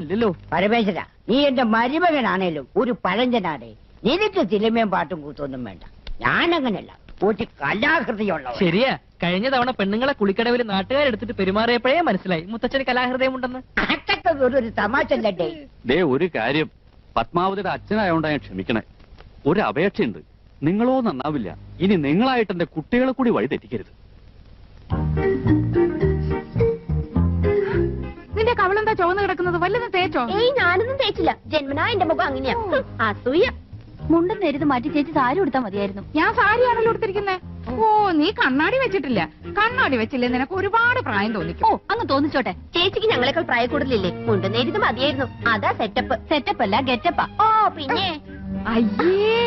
അല്ലല്ലോ. പരമേശ്വര, നീ എന്റെ മരുമകനാണേലും ഒരു പഴഞ്ചനാടേ. നിനക്ക് സിനിമയും പാട്ടും കൂത്തൊന്നും വേണ്ട. ഞാനങ്ങനല്ല, ഒരു കലാകൃതിയുള്ള. ശരിയാ, കഴിഞ്ഞ തവണ പെണ്ണുങ്ങളെ കുളിക്കടവിൽ നാട്ടുകാരെടുത്തിട്ട് പെരുമാറിയപ്പോഴേ മനസ്സിലായി മുത്തച്ഛന് കലാഹൃദയം ഉണ്ടെന്ന്. അതൊക്കെ ഒരു തമാശ അല്ലേ? ഒരു കാര്യം, പത്മാവതിയുടെ അച്ഛനായോണ്ടാ ഞാൻ ക്ഷമിക്കണേ. ഒരു അപേക്ഷയുണ്ട്, നിങ്ങളോ നന്നാവില്ല. ഇനി നിങ്ങളായിട്ട് എന്റെ കുട്ടികളെ കൂടി വഴി തെറ്റിക്കരുത്. നിന്റെ കവളെന്താ ചുവന്ന് കിടക്കുന്നത്? വല്ലതും തേച്ചോ? ഏയ്, ഞാനൊന്നും തേച്ചില്ല. ജന്മനാ എന്റെ മുഖം അങ്ങനെയാ. അസൂയ. മുണ്ടും നേരിത് മാറ്റി ചേച്ചി സാരി ഉടുത്താൽ മതിയായിരുന്നു. ഞാൻ സാരിയാണല്ലോ ഉടുത്തിരിക്കുന്നേ. ഓ, നീ കണ്ണാടി വെച്ചിട്ടില്ല. കണ്ണാടി വെച്ചില്ലേ നിനക്ക് ഒരുപാട് പ്രായം തോന്നിക്കും. ഓ, അങ്ങ് തോന്നിച്ചോട്ടെ. ചേച്ചിക്ക് ഞങ്ങളെക്കാൾ പ്രായക്കൂടുതലില്ലേ? മുണ്ടും നേരിത് മതിയായിരുന്നു. അതാ സെറ്റപ്പ്. സെറ്റപ്പ് അല്ല, ഗെറ്റപ്പാ. ഓ, പിന്നെ അയ്യേ,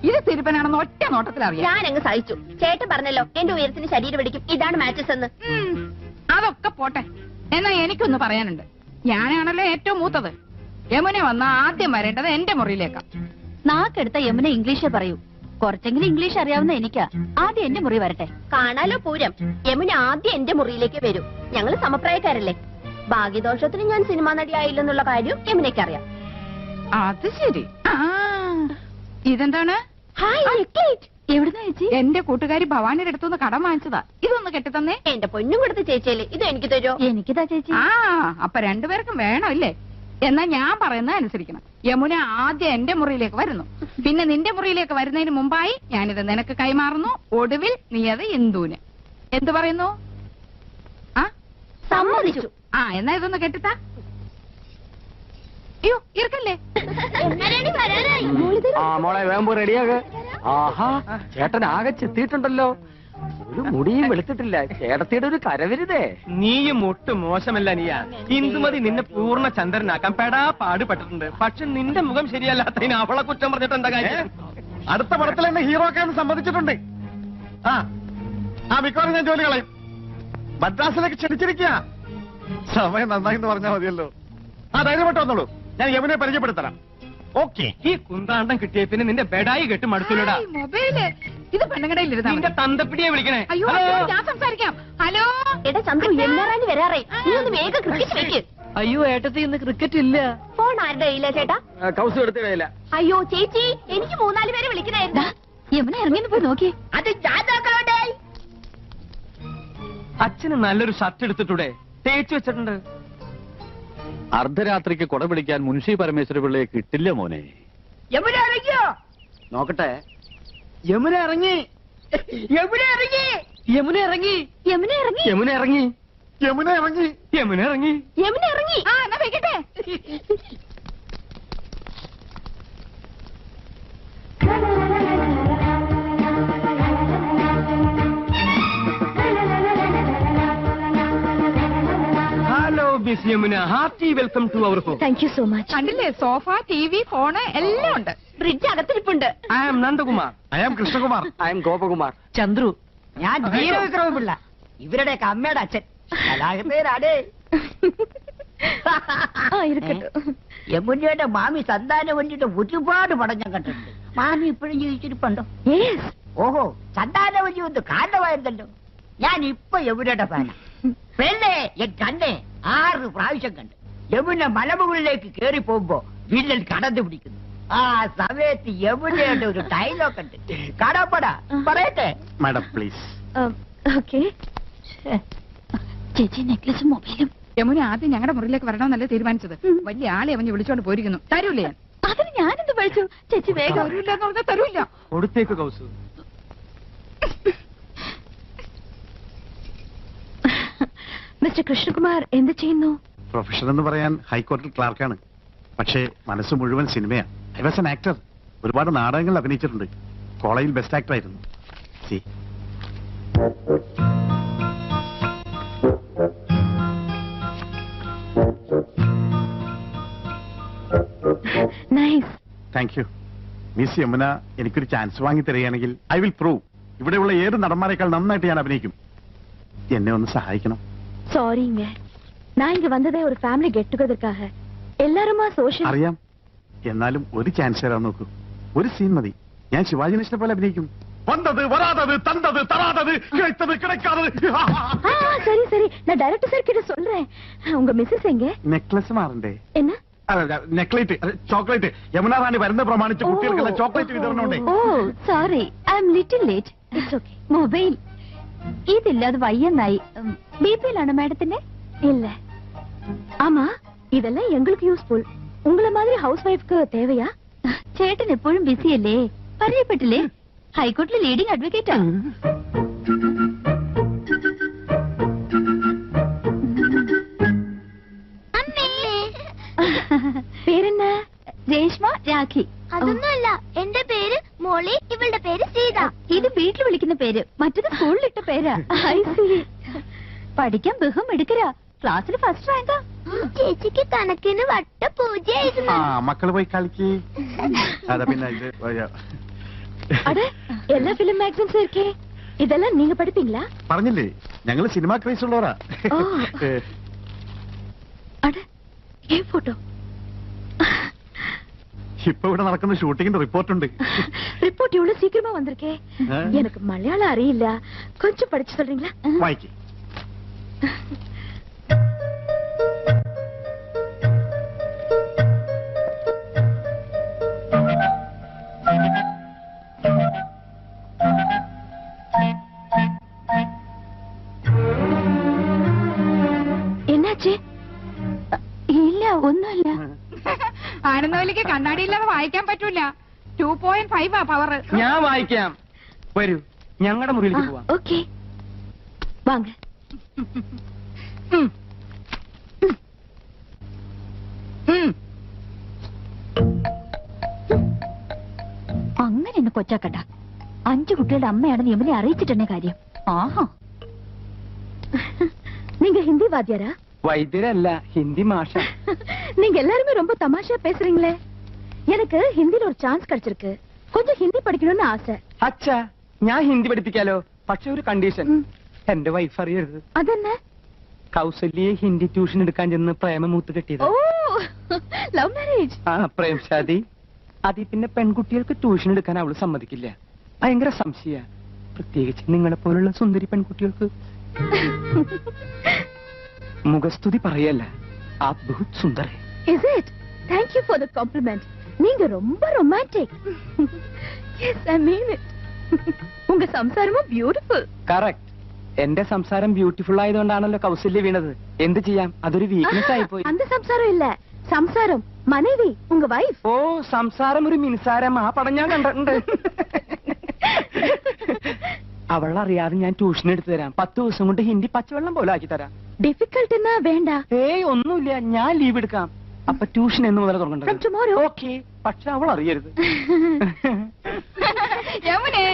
ഇത് തിരുപ്പനാണെന്ന് ഒറ്റ നോട്ടത്തിലറിയാം. ഞാൻ അങ്ങ് സഹിച്ചു. ചേട്ടൻ പറഞ്ഞല്ലോ എന്റെ ഉയരത്തിന് ശരീരം പിടിക്കും, ഇതാണ് മാച്ചസ് എന്ന്. അതൊക്കെ പോട്ടെ. എന്നാ എനിക്കൊന്ന് പറയാനുണ്ട്. ഞാനാണല്ലോ ഏറ്റവും മൂത്തത്. യമുന വന്ന ആദ്യം വരേണ്ടത് എന്റെ മുറിയിലേക്കാ. നാക്കെടുത്ത യമുന ഇംഗ്ലീഷേ പറയൂ. കുറച്ചെങ്കിലും ഇംഗ്ലീഷ് അറിയാവുന്ന എനിക്കാ. ആദ്യം എന്റെ മുറി വരട്ടെ. കാണാലോ പൂരം. യമുന ആദ്യം എന്റെ മുറിയിലേക്ക് വരൂ. ഞങ്ങള് സമപ്രായക്കാരല്ലേ. ഭാഗ്യദോഷത്തിന് ഞാൻ സിനിമാ നടിയായില്ലെന്നുള്ള കാര്യം യമുനയ്ക്ക് അറിയാം. അത് ശരി. ഇതെന്താണ്? എവിടുന്ന ചേച്ചി? എന്റെ കൂട്ടുകാരി ഭവാനിയുടെ അടുത്തുനിന്ന് കടം വാങ്ങിച്ചതാ. ഇതൊന്ന് കെട്ടിത്തന്നേ. എന്റെ പൊന്നും കൊടുത്ത് ചേച്ചിയല്ലേ, ഇത് എനിക്ക് തരുമോ? എനിക്കിതാ ചേച്ചി. അപ്പൊ രണ്ടുപേർക്കും വേണോ ഇല്ലേ? എന്നാ ഞാൻ പറയുന്നത് അനുസരിക്കണം. യമുന ആദ്യം എന്റെ മുറിയിലേക്ക് വരുന്നു, പിന്നെ നിന്റെ മുറിയിലേക്ക് വരുന്നതിന് മുമ്പായി ഞാനിത് നിനക്ക് കൈമാറുന്നു. ഒടുവിൽ നീ അത് ഇന്ദുവിന്. എന്തു പറയുന്നു? സമ്മതിച്ചു. എന്നാ ഇതൊന്ന് കെട്ടിത്താ. അയ്യോ, ഇറക്കല്ലേ. മോളെ വേമ്പോ റെഡിയാകെ. ആഹാ, ചേട്ടൻ ആകെ ചെത്തിയിട്ടുണ്ടല്ലോ. ഒരു മുടിയും വെളുത്തിട്ടില്ല. ചേട്ടത്തിയുടെ ഒരു കരവരുതേ. നീയും ഒട്ടും മോശമല്ല. നീയാ ഇന്ദുമതി നിന്നെ പൂർണ്ണ ചന്ദ്രനാക്കാൻ പെടാ പാടുപെട്ടിട്ടുണ്ട്. പക്ഷെ നിന്റെ മുഖം ശരിയല്ലാത്തതിന് അവളെ കുറ്റം പറഞ്ഞിട്ട് എന്താ കാര്യം? അടുത്ത പടത്തിൽ എന്നെ ഹീറോ ആക്കാൻ സമ്മതിച്ചിട്ടുണ്ട്. മിക്കവാറും ഞാൻ ജോലി കളയും. മദ്രാസിലേക്ക് ക്ഷണിച്ചിരിക്കുക. സമയം നന്നായിന്ന് പറഞ്ഞാൽ മതിയല്ലോ. ധൈര്യമായിട്ട് വന്നോളൂ, ഞാൻ യമുനെ പരിചയപ്പെടുത്തരാം. ഓക്കെ. ഈ കുന്താണ്ടം കിട്ടിയ പിന്നെ നിന്റെ ബെഡായി കെട്ട് മടുത്തുള്ളടാ. മൊബൈല് ഇത് പെണ്ണുകടയിലിരുന്ന നിന്റെ തന്തപ്പിടിയെ വിളിക്കണേ. അയ്യോ, ഞാൻ സംസാരിക്കാം. ഹലോ, എടാ ചന്ദ്രു, എല്ലാരും വരാറേ. നീ ഒന്ന് വേഗം ക്രിക്കറ്റ് വെക്ക്. അയ്യോ, ഏട്ടത്തി ഇന്ന് ക്രിക്കറ്റ് ഇല്ല. ഫോൺ ആരുടെ കയ്യില്ല ചേട്ടാ? കൗസ് എടുത്തില്ല. അയ്യോ ചേച്ചി, എനിക്ക് 3-4 പേരെ വിളിക്കണായിരുന്നു. യമുന ഇറങ്ങിന്ന് പോയി നോക്കി. അത് ഞാൻ നോക്കണോണ്ടേ. അച്ഛന് നല്ലൊരു ഷർട്ട് എടുത്തിട്ടൂടെ? തേച്ചു വെച്ചിട്ടുണ്ട്. അർദ്ധരാത്രിക്ക് കൊട പിടിക്കാൻ മുൻഷി പരമേശ്വര പിള്ളയെ കിട്ടില്ല മോനെ. യമുന ഇറങ്ങിയോ? നോക്കട്ടെ. യമുന ഇറങ്ങി. യമുന ഇറങ്ങി. യമുന ഇറങ്ങി. യമുന ഇറങ്ങി. യമുന ഇറങ്ങി. യമുന ഇറങ്ങി. യമുന ഇറങ്ങി. യമുന ഇറങ്ങി. എന്നാ വെക്കട്ടെ. Hello miss Yamuna, hearty welcome to our home. Thank you so much. കണ്ടില്ലേ, സോഫ, TV, ഫോണ് എല്ലാം ഉണ്ട്. ഫ്രിഡ്ജ് അകത്തിരിപ്പുണ്ട്. I am Nandakumar. I am Krishnakumar. I am Gopakumar. Chandru, ഞാൻ ജീവവിക്രമപിള്ള, ഇവരുടെയൊക്കെ അമ്മയുടെ അച്ഛൻ. കലാകൃതരാടേ. യമുനയുടെ മാമി സന്താനം വേണ്ടിട്ട് ഒരുപാട് പടം ഞാൻ കണ്ടിട്ടുണ്ട്. മാമി ഇപ്പോഴും ജീവിച്ചിരിപ്പുണ്ടോ? ഓഹോ, സന്താന വലിയൊന്ന് കാരണമായിരുന്നല്ലോ. ഞാൻ ഇപ്പൊ യമുനയുടെ ഫാന. പെണ്ണെ എൻ കണ്ണെ 6 പ്രാവശ്യം കണ്ട്. യമുന മലമുകളിലേക്ക് കേറി പോകുമ്പോ വില്ലൻ കടന്നു പിടിക്കുന്നു. ആ സമയത്ത് യമുനയുടെ ഒരു ഡയലോഗ് ഉണ്ട്. കടപ്പട പറയട്ടെ. Madam please. ചേച്ചി നെക്ലസും മൊബൈലും. യമുന ആദ്യം ഞങ്ങളുടെ മുറിയിലേക്ക് വരണമെന്നല്ലേ തീരുമാനിച്ചത്. വലിയ ആളെ അവന് വിളിച്ചോണ്ട് പോയിരിക്കുന്നു. തരൂല്ലേ ഞാൻ? അതിന് ഞാനെന്ത് പഠിച്ചു? ചേച്ചി വേഗം. തരൂല്ല എന്ന് പറഞ്ഞാൽ തരൂല്ല. കൊടുത്തേക്ക് കൗസു. മിസ്റ്റർ കൃഷ്ണകുമാർ എന്ത് ചെയ്യുന്നു? പ്രൊഫഷൻ എന്ന് പറയാൻ ഹൈക്കോടതി ക്ലാർക്കാണ്. പക്ഷേ മനസ്സ് മുഴുവൻ സിനിമയാണ്. I was an actor. ഒരുപാട് നാടകങ്ങൾ അഭിനയിച്ചിട്ടുണ്ട്. കോളേജിൽ ബെസ്റ്റ് ആക്ടർ ആയിരുന്നു. C thank you. Miss Yamuna എനിക്കൊരു ചാൻസ് വാങ്ങി തരികയാണെങ്കിൽ ഐ വിൽ പ്രൂവ്. ഇവിടെയുള്ള ഏത് നടന്മാരെക്കാൾ നന്നായിട്ട് ഞാൻ അഭിനയിക്കും. എന്നെ ഒന്ന് സഹായിക്കണം. சாரிங்க, நான் இங்க வந்ததே ஒரு ஃபேமிலி கெட் டுகெதர்க்காக. எல்லாருமா சோஷியல். അറിയാം. എന്നാലും ഒരു ചാൻസ് തരാൻ നോക്കൂ. ഒരു സീൻ മതി. ഞാൻ ശിവാജി ഗണേശനെ പോലെ അഭിനയിക്കും. വന്നത് വരാതത് തന്തത് തരാതത് കിടത്തത് കിടക്കാതത്. சரி சரி, நான் டைரக்டர் சார் கிட்ட சொல்றேன். உங்க மிஸ்ஸஸ் எங்க? നെക്ലസ് മാറണ്ടേ? என்ன? നെക്ലേറ്റ് ചോക്ലേറ്റ് യമുന റാണി വരുന്ന പ്രമാണിച്ച് കുട്ടികൾക്കുള്ള ചോക്ലേറ്റ് വിതരണമുണ്ട്. Oh sorry, I am little late. It's okay. Mobile ഇതില്ലാതെ വയ്യെന്നായി. பிபிஎல் மேடத்தினே இல்ல. ஆமா, இதெல்லாம் எங்களுக்கு யூஸ்ஃபுல். உங்கள மாதிரி ஹவுஸ் வைஃப்க்கு தேவையா? ചേട്ടൻ എപ്പോഴും ബിസി അല്ലേ? പറയപ്പെട്ടില്ലേ, ഹൈക്കോർട്ടിലെ ലീഡിംഗ് അഡ്വക്കേറ്റാ. പേരെന്നാ? രേഷ്മ, രാഖി. അതൊന്നുമല്ല, എന്റെ പേര് മോളി, ഇവളുടെ പേര് സീത. ഇത് വീട്ടിൽ വിളിക്കുന്ന പേര്, മറ്റത് സ്കൂളിലിട്ട പേരാ. I see. പഠിക്കാൻ ബഹും എടുക്കരാ, ക്ലാസ്സിൽ ഫസ്റ്റ് റാങ്കാ. ചേച്ചിക്ക് കണക്കിന് വട്ട പൂജയായിരുന്നു. മക്കള് പോയി കളിക്ക്. അതാ പിന്നെ ഇത് அட எல்லா பிலிம் மேக்ஸின்ஸ் இருக்கே, இதெல்லாம் நீங்க படிப்பீங்களா? പറഞ്ഞില്ലേ, ഞങ്ങള് സിനിമ ക്രൈസ് ഉള്ളവരാ. ഓ. அட ஏன் போட்டோ? ഇപ്പൊ ഇവിടെ നടക്കുന്ന ഷൂട്ടിങ്ങിന്റെ റിപ്പോർട്ടുണ്ട്. ரிப்போர்ட் இவ்வளவு சீக்கிரமா வந்திருக்கே. எனக்கு மலையாளம் அறியில்ல, கொஞ்சம் படிச்சு சொல்றீங்களா? വായിക്ക്. என்னாச்சு? இல்ல, ஒண்ணுமில்ல. ആനന്ദവല്ലിക്ക് കണ്ണാടിയില്ലാതെ വായിക്കാൻ പറ്റൂല. 2.5 പവർ. ഞാൻ വായിക്കാം. വരൂ, ഞങ്ങളുടെ മുറിയിലേക്ക് പോവാം. ഓക്കെ, വാങ്ങ. അങ്ങനെ എന്നെ കൊച്ചാക്കട്ട. 5 കുട്ടികളുടെ അമ്മയാണെന്ന് യമുനെ അറിയിച്ചിട്ടെന്നെ കാര്യം. ആഹാ. நீங்க ஹிந்தி வாத்தியாரா? വൈദ്യരല്ല, ഹിന്ദി മാഷ. நீங்க எல்லாருமே ரொம்ப தமாஷா பேசுறீங்களே. எனக்கு ஹிந்தில ஒரு சான்ஸ் கிடைச்சிருக்கு. கொஞ்சம் ஹிந்தி படிக்கணும்னு ஆசை. അച്ഛാ, ഞാൻ ഹിന്ദി പഠിപ്പിക്കാലോ. പക്ഷെ ഒരു കണ്ടീഷൻ, എന്റെ വൈഫ് അറിയരുത്. അതെന്നെ? കൗസല്യെ ഹിന്ദി ട്യൂഷൻ എടുക്കാൻ ചെന്ന് പ്രേമമൂത്ത് കെട്ടിയത്. ഓ, ലവ് മാരേജ്. ആ, പ്രേം ഷാദി. അതിൽ പിന്നെ പെൺകുട്ടികൾക്ക് ട്യൂഷൻ എടുക്കാൻ അവള് സമ്മതിക്കില്ല. ഭയങ്കര സംശയ, പ്രത്യേകിച്ച് നിങ്ങളെ പോലുള്ള സുന്ദരി പെൺകുട്ടികൾക്ക്. മുഖസ്തുതി പറയല്ല, ആ ബഹുത് Sundar. Is it? Thank you for the compliment. நீங்க ரொம்ப romantic. Yes, I mean it. உங்க സംസാരமும் beautiful. കറക്റ്റ്. എന്റെ സംസാരം ബ്യൂട്ടിഫുൾ ആയതുകൊണ്ടാണല്ലോ കൗസല്യ വീണത്. എന്ത് ചെയ്യാം, അതൊരു വീക്ക്നെസ് ആയിപ്പോയി. அந்த സംസാരം ഇല്ല, സംസാരം മനേവി, ഉങ്ക വൈഫ്. ഓ, സംസാരം ഒരു മിനിസാരം. ആ പടം ഞാൻ കണ്ടിട്ടുണ്ട്. അവളറിയാതെ ഞാൻ ട്യൂഷൻ എടുത്തു തരാം. 10 ദിവസം കൊണ്ട് ഹിന്ദി പച്ചവെള്ളം പോലെ ആക്കി തരാം. ഡിഫിക്കൽട്ട് എന്നാ വേണ്ട. ഏയ് ഒന്നുമില്ല, ഞാൻ ലീവ് എടുക്കാം. അപ്പൊ ട്യൂഷൻ എന്ന് മുതൽ From തുടങ്ങേണ്ടത്. tomorrow. ഓക്കെ, പക്ഷെ അവൾ അറിയരുത്. യമുനെ,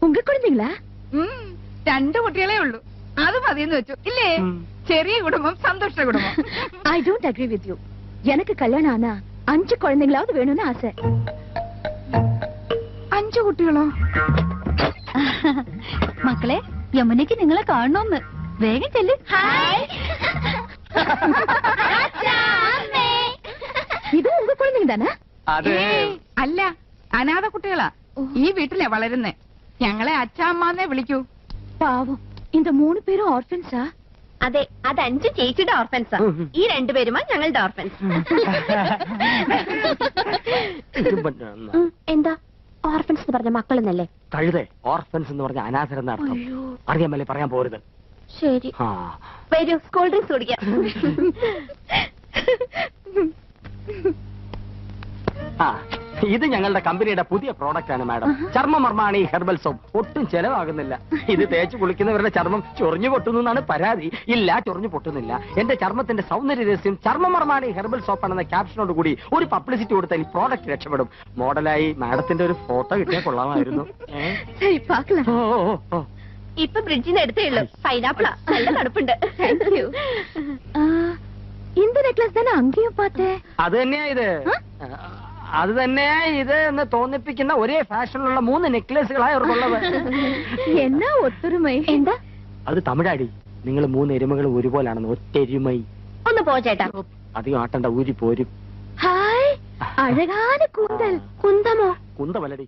ഉങ്ക കുഴந்தைங்களா? 2 കുട്ടികളെ ഉള്ളൂ. അത് മതിയെന്ന് വെച്ചു ഇല്ലേ? ചെറിയ കുടുംബം, സന്തോഷ കുടുംബം. I don't agree with you. எனக்கு கல்யாணம் ஆனா 5 குழந்தைங்களாவது வேணும்னு ஆசை. 5 കുട്ടികളോ? മക്കളെ, യമുനയ്ക്ക് നിങ്ങളെ കാണണമെന്ന്. വേഗം ചെല്ല്. ഇത് ഉങ്ക കുഴந்தைங்க தானே? അതെ. ഏയ്, അല്ല, അനാഥ കുട്ടികളാ. ഈ വീട്ടിലെ വളരുന്നേ. ഞങ്ങളെ അച്ഛാമ്മന്നേ വിളിക്കൂ. പാവം, இந்த 3 പേരും ഓർഫൻസാ? അതെ, അത് 5 ചേച്ചിയുടെ ഓർഫൻസാ. ഈ 2 പേരുമാ ഞങ്ങളുടെ ഓർഫൻസ്. എന്താ ഓർഫൻസ് എന്ന് പറഞ്ഞ മക്കളെന്നല്ലേ? കഴുതേ, ഓർഫൻസ് എന്ന് പറഞ്ഞ അനാഥരെന്ന അർത്ഥം. അറിയാമല്ലേ, പറയാൻ പോരുത്. ശരി, ആ, വരൂ, കൂൾ ഡ്രിങ്ക്സ് കുടിക്കാം. ആ, ഇത് ഞങ്ങളുടെ കമ്പനിയുടെ പുതിയ പ്രോഡക്റ്റ് ആണ് മാഡം. ചർമ്മമർമാണി herbal soap. ഒട്ടും ചെലവാകുന്നില്ല. ഇത് തേച്ച് കുളിക്കുന്നവരുടെ ചർമ്മം ചൊറിഞ്ഞു പൊട്ടുന്നു എന്നാണ് പരാതി. ഇല്ല, ചൊറിഞ്ഞു പൊട്ടുന്നില്ല. എന്റെ ചർമ്മത്തിന്റെ സൗന്ദര്യ രഹസ്യം ചർമ്മമർമാണി ഹെർബൽ സോപ്പ് ആണെന്ന ക്യാപ്ഷനോട് കൂടി ഒരു പബ്ലിസിറ്റി കൊടുത്താൽ ഈ പ്രോഡക്റ്റ് രക്ഷപ്പെടും. മോഡലായി മാഡത്തിന്റെ ഒരു ഫോട്ടോ കിട്ടിയാൽ കൊള്ളാമായിരുന്നു. ശരി, പാക്കലാം. ഓ, ഓ, ഓ. ഇപ്പൊ ബ്രിഡ്ജിന് എടുത്തേ ഉള്ളൂ. പൈനാപ്പിളാ, നല്ല തണുപ്പുണ്ട്. Thank you. இந்த நெக்லஸ் தானே அங்கேயும் பார்த்தேன். അത് തന്നെയാ ഇത്. അത് തന്നെയാ ഇത് എന്ന് തോന്നിപ്പിക്കുന്ന ഒരേ ഫാഷനിലുള്ള 3 നെക്ലേസുകളായി അവർക്കുള്ളത്. എന്നാ ഒത്തൊരുമൈ. എന്താ? അത് തമിഴാടി. നിങ്ങൾ 3 എരുമകൾ ഒരുപോലാണെന്ന്. ഒറ്റെരുമൈ. ഒന്ന് പോ ചേട്ടാ. അധികം ആട്ടണ്ട, ഊരി പോരും. ഹായ്, അഴകാന കൂന്തൽ. കുന്തമോ? കുന്തമല്ലടി.